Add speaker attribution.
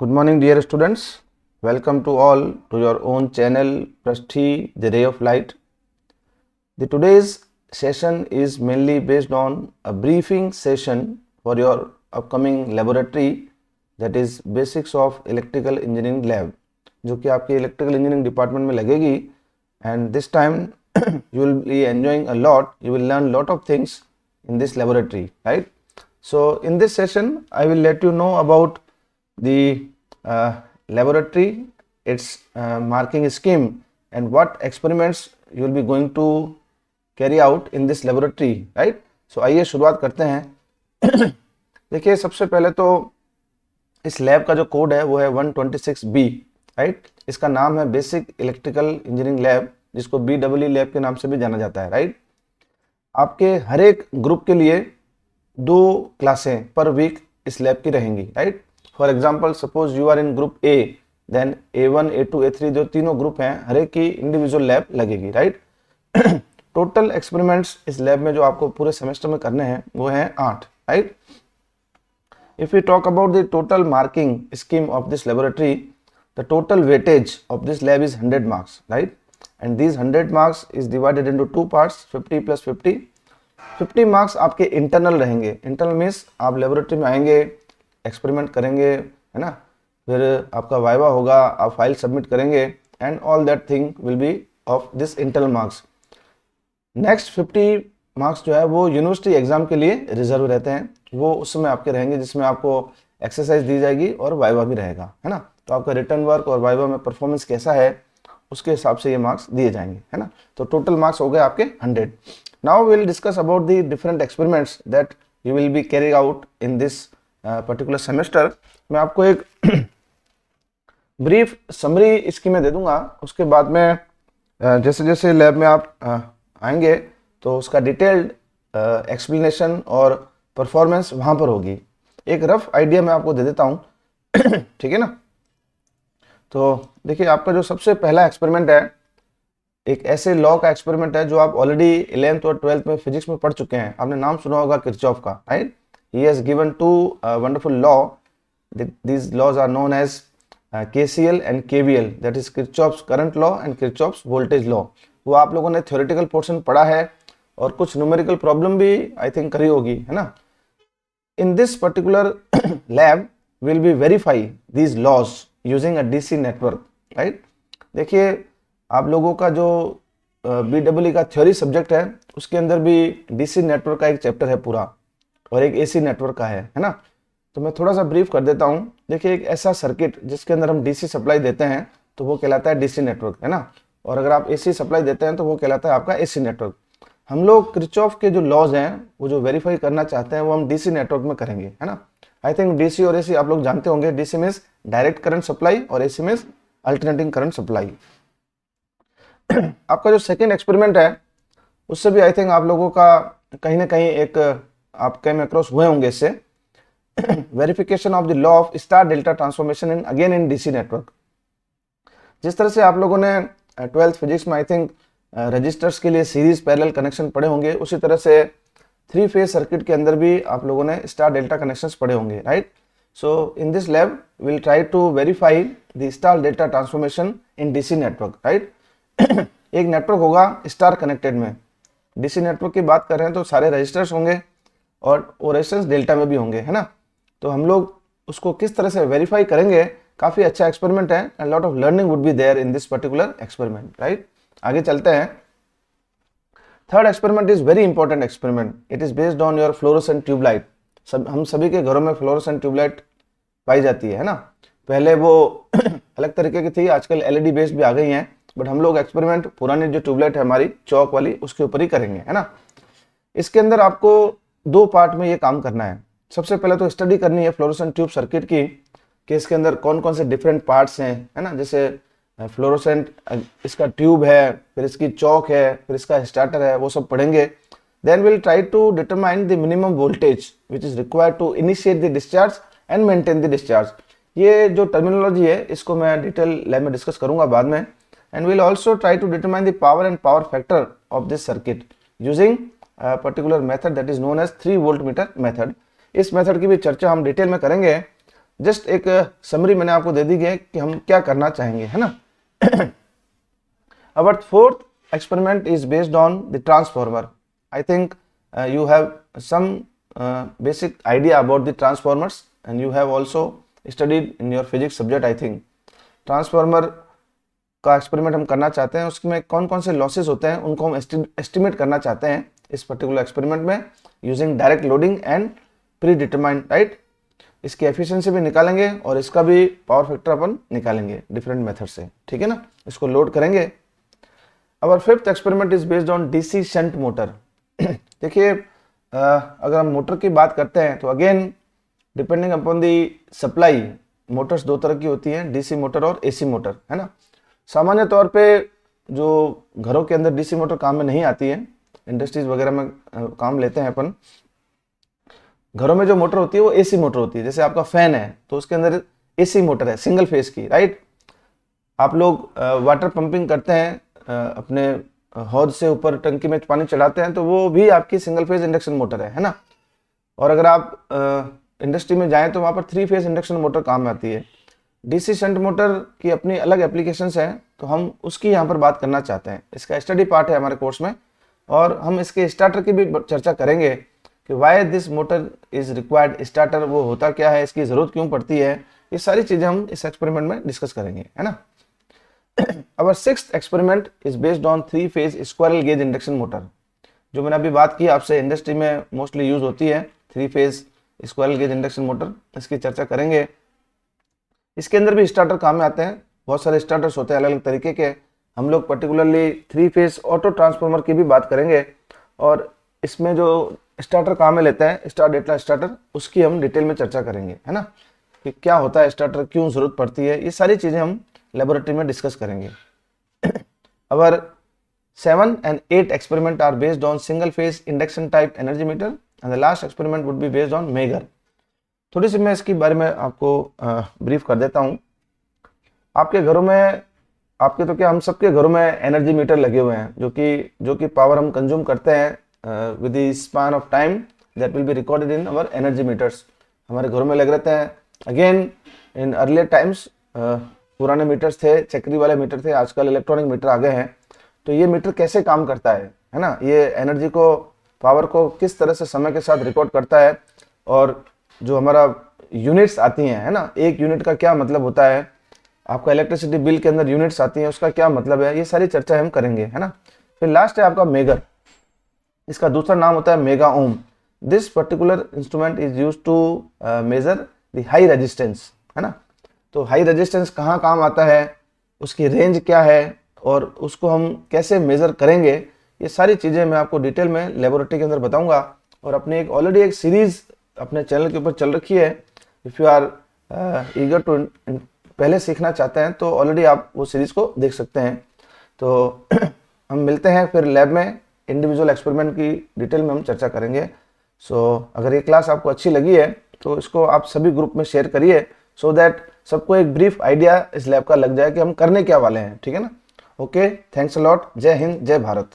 Speaker 1: Good morning, dear students. Welcome to all to your own channel, Prasthi, the Ray of Light. The today's session is mainly based on a briefing session for your upcoming laboratory, that is Basics of Electrical Engineering Lab, जो कि आपके Electrical Engineering Department में लगेगी. And this time you will be enjoying a lot. You will learn lot of things in this laboratory, right? So in this session, I will let you know about the laboratory, its marking scheme, and what experiments you will be going to carry out in this laboratory, right? So आइए शुरुआत करते हैं. देखिए सबसे पहले तो इस lab का जो कोड है वो है 126B, राइट? इसका नाम है बेसिक इलेक्ट्रिकल इंजीनियरिंग लैब, जिसको BEE लैब के नाम से भी जाना जाता है, राइट? आपके हर एक ग्रुप के लिए 2 क्लासें पर वीक इस लैब की रहेंगी, right? For example suppose you are in group A, then A1, A2, A3 जो तीनों ग्रुप हैं, हर एक की इंडिविजुअल लैब लगेगी, राइट? टोटल एक्सपेरिमेंट्स इस लैब में जो आपको पूरे सेमेस्टर में करने हैं वो हैं 8, right? If we talk about the total marking scheme of this laboratory, the total weightage of this lab is 100 marks, right? And these 100 marks is divided into 2 parts, 50 plus 50. 50 marks आपके internal रहेंगे. Internal means आप laboratory में आएंगे, experiment करेंगे, है ना? फिर आपका वाइवा होगा, आप फाइल सबमिट करेंगे, and all that thing will be of this internal marks. Next 50 marks जो है वो यूनिवर्सिटी एग्जाम के लिए रिजर्व रहते हैं. वो उस समय आपके रहेंगे जिसमें आपको एक्सरसाइज दी जाएगी और वाइवा भी रहेगा, है ना? तो आपका रिटर्न वर्क और वाइवा में परफॉर्मेंस कैसा है उसके हिसाब से ये मार्क्स दिए जाएंगे, है ना? तो टोटल मार्क्स हो गए आपके 100. Now we will discuss about the different experiments that you will be carry out in this particular semester. मैं आपको एक ब्रीफ समरी इसकी मैं दे दूंगा. उसके बाद में जैसे जैसे लैब में आप आएंगे तो उसका डिटेल्ड एक्सप्लेनेशन और परफॉर्मेंस वहां पर होगी. एक रफ आइडिया मैं आपको दे देता हूं. ठीक है ना? तो देखिए आपका जो सबसे पहला एक्सपेरिमेंट है, एक ऐसे लॉ का एक्सपेरिमेंट है जो आप ऑलरेडी 11th और 12th में फिजिक्स में पढ़ चुके हैं. आपने नाम सुना होगा किरचॉफ का, right? He has given 2 wonderful law. These laws are known as KCL and KVL, that is Kirchhoff's current law and Kirchhoff's voltage law. वो आप लोगों ने थ्योरेटिकल पोर्शन पढ़ा है और कुछ न्यूमेरिकल प्रॉब्लम भी आई थिंक करी होगी, है ना? In this particular lab will be verify these laws using a DC network, right? देखिए आप लोगों का जो BEE का थ्योरी सब्जेक्ट है उसके अंदर भी DC नेटवर्क का एक चैप्टर है पूरा और एक AC नेटवर्क का है ना? तो मैं थोड़ा सा ब्रीफ कर देता हूँ. देखिए एक ऐसा सर्किट जिसके अंदर हम DC सप्लाई देते हैं तो वो कहलाता है DC नेटवर्क, है ना? और अगर आप AC सप्लाई देते हैं तो वो कहलाता है आपका AC नेटवर्क. हम लोग किरचॉफ के जो लॉज हैं वो जो वेरीफाई करना चाहते हैं वो हम DC नेटवर्क में करेंगे, है ना? आई थिंक DC और AC आप लोग जानते होंगे. DC means direct current supply और AC means alternating current supply. आपका जो सेकेंड एक्सपेरिमेंट है उससे भी आई थिंक आप लोगों का कहीं ना कहीं एक आप कैम अक्रॉस हुए होंगे इससे. Verification of the law of star delta transformation in again in DC network. जिस तरह से आप लोगों ने 12th फिजिक्स में आई थिंक रजिस्टर्स के लिए सीरीज पैरेलल कनेक्शन पढ़े होंगे, उसी तरह से 3 फेज सर्किट के अंदर भी आप लोगों ने स्टार डेल्टा कनेक्शंस पढ़े होंगे, right? So in this lab will try to verify the star delta transformation in DC network, right? एक नेटवर्क होगा स्टार कनेक्टेड में. DC नेटवर्क की बात कर रहे हैं तो सारे रजिस्टर्स होंगे और वो रजिस्टर्स डेल्टा में भी होंगे, है ना? तो हम लोग उसको किस तरह से वेरीफाई करेंगे, काफी अच्छा एक्सपेरिमेंट है. And lot of learning would be there in this particular experiment, right? आगे चलते हैं. Third experiment is very important experiment. It is based on your fluorescent tubelight. हम सभी के घरों में फ्लोरोसेंट ट्यूबलाइट पाई जाती है ना? पहले वो अलग तरीके की थी, आजकल LED बेस्ड भी आ गई हैं, बट हम लोग एक्सपेरिमेंट पुरानी जो ट्यूबलाइट है हमारी चौक वाली उसके ऊपर ही करेंगे, है ना? इसके अंदर आपको 2 पार्ट में ये काम करना है. सबसे पहले तो स्टडी करनी है फ्लोरोसेंट ट्यूब सर्किट की कि इसके अंदर कौन कौन से डिफरेंट पार्ट्स हैं, है ना? जैसे फ्लोरोसेंट इसका ट्यूब है, फिर इसकी चौक है, फिर इसका स्टार्टर है, वो सब पढ़ेंगे. Then will try to determine the minimum voltage which is required to initiate the discharge and maintain the discharge. ये जो टर्मिनोलॉजी है इसको मैं डिटेल लैब में डिस्कस करूंगा बाद में. And will also try to determine the power and power factor of this circuit using particular method that is known as 3 volt meter method. इस मेथड की भी चर्चा हम डिटेल में करेंगे. जस्ट एक समरी मैंने आपको दे दी है कि हम क्या करना चाहेंगे, है ना। Our fourth experiment is based on the transformer. I think you have some basic idea about the transformers and you have also studied in your physics subject. I think transformer का एक्सपेरिमेंट हम करना चाहते हैं, उसमें कौन कौन से losses होते हैं उनको हम एस्टिमेट करना चाहते हैं इस पर्टिकुलर एक्सपेरिमेंट में using direct loading and pre determined, right. इसकी एफिशिएंसी भी निकालेंगे और इसका भी पावर फैक्टर अपन निकालेंगे डिफरेंट मेथड से, ठीक है ना। इसको लोड करेंगे। Our fifth experiment is based on DC shunt motor. देखिए अगर हम मोटर की बात करते हैं तो again depending upon the supply, Motors दो तरह की होती हैं, डीसी मोटर और एसी मोटर, है ना। सामान्य तौर पे जो घरों के अंदर डीसी मोटर काम में नहीं आती है, इंडस्ट्रीज वगैरह में काम लेते हैं अपन। घरों में जो मोटर होती है वो एसी मोटर होती है। जैसे आपका फैन है तो उसके अंदर एसी मोटर है, सिंगल फेज की, राइट। आप लोग वाटर पंपिंग करते हैं, अपने हौद से ऊपर टंकी में पानी चढ़ाते हैं, तो वो भी आपकी सिंगल फेज इंडक्शन मोटर है ना। और अगर आप इंडस्ट्री में जाएं तो वहाँ पर 3 फेज इंडक्शन मोटर काम में आती है। डीसी शंट मोटर की अपनी अलग एप्लीकेशंस हैं, तो हम उसकी यहाँ पर बात करना चाहते हैं। इसका स्टडी पार्ट है हमारे कोर्स में और हम इसके स्टार्टर की भी चर्चा करेंगे कि why this motor is required. Starter वो होता क्या है, इसकी ज़रूरत क्यों पड़ती है, ये सारी चीज़ें हम इस एक्सपेरिमेंट में डिस्कस करेंगे, है ना। Our sixth experiment is based on 3 phase squirrel gauge induction motor। जो मैंने अभी बात की आपसे, इंडस्ट्री में मोस्टली यूज होती है 3 phase squirrel gauge induction motor, इसकी चर्चा करेंगे। इसके अंदर भी स्टार्टर काम में आते हैं, बहुत सारे स्टार्टर्स होते हैं अलग अलग तरीके के। हम लोग पर्टिकुलरली 3 फेज ऑटो ट्रांसफार्मर की भी बात करेंगे और इसमें जो स्टार्टर काम में लेते हैं, स्टार डेल्टा स्टार्टर, उसकी हम डिटेल में चर्चा करेंगे, है ना, कि क्या होता है स्टार्टर, क्यों जरूरत पड़ती है, ये सारी चीज़ें हम लेबोरेटरी में डिस्कस करेंगे। Our 7 and 8 experiment are based on single phase induction type energy meter and the last experiment would be based on Megger। थोड़ी सी मैं इसके बारे में आपको ब्रीफ कर देता हूँ। आपके घरों में, आपके तो क्या, हम सबके घरों में एनर्जी मीटर लगे हुए हैं, जो कि पावर हम कंज्यूम करते हैं with the span of time that will be recorded in our energy metres. हमारे घरों में लग रहते हैं। अगेन इन अर्लियर टाइम्स पुराने मीटर्स थे, चक्री वाले मीटर थे, आजकल इलेक्ट्रॉनिक मीटर आ गए हैं। तो ये मीटर कैसे काम करता है ना, ये एनर्जी को, पावर को किस तरह से समय के साथ रिकॉर्ड करता है और जो हमारा यूनिट्स आती हैं, है ना, एक यूनिट का क्या मतलब होता है, आपका इलेक्ट्रिसिटी बिल के अंदर यूनिट्स आती हैं उसका क्या मतलब है, ये सारी चर्चा हम करेंगे, है ना। फिर लास्ट है आपका मेगर, इसका दूसरा नाम होता है mega ohm. This particular instrument is use to measure the high resistance, है ना। तो हाई रेजिस्टेंस कहाँ काम आता है, उसकी रेंज क्या है और उसको हम कैसे मेज़र करेंगे, ये सारी चीज़ें मैं आपको डिटेल में लेबोरेटरी के अंदर बताऊंगा। और अपने एक ऑलरेडी एक सीरीज़ अपने चैनल के ऊपर चल रखी है, if you are eager to पहले सीखना चाहते हैं तो ऑलरेडी आप वो सीरीज़ को देख सकते हैं। तो हम मिलते हैं फिर लैब में, इंडिविजुअल एक्सपेरिमेंट की डिटेल में हम चर्चा करेंगे। अगर ये क्लास आपको अच्छी लगी है तो इसको आप सभी ग्रुप में शेयर करिए, सो दैट सबको एक ब्रीफ आइडिया इस लैब का लग जाए कि हम करने क्या वाले हैं, ठीक है ना। Okay, thanks a lot. जय हिंद, जय भारत।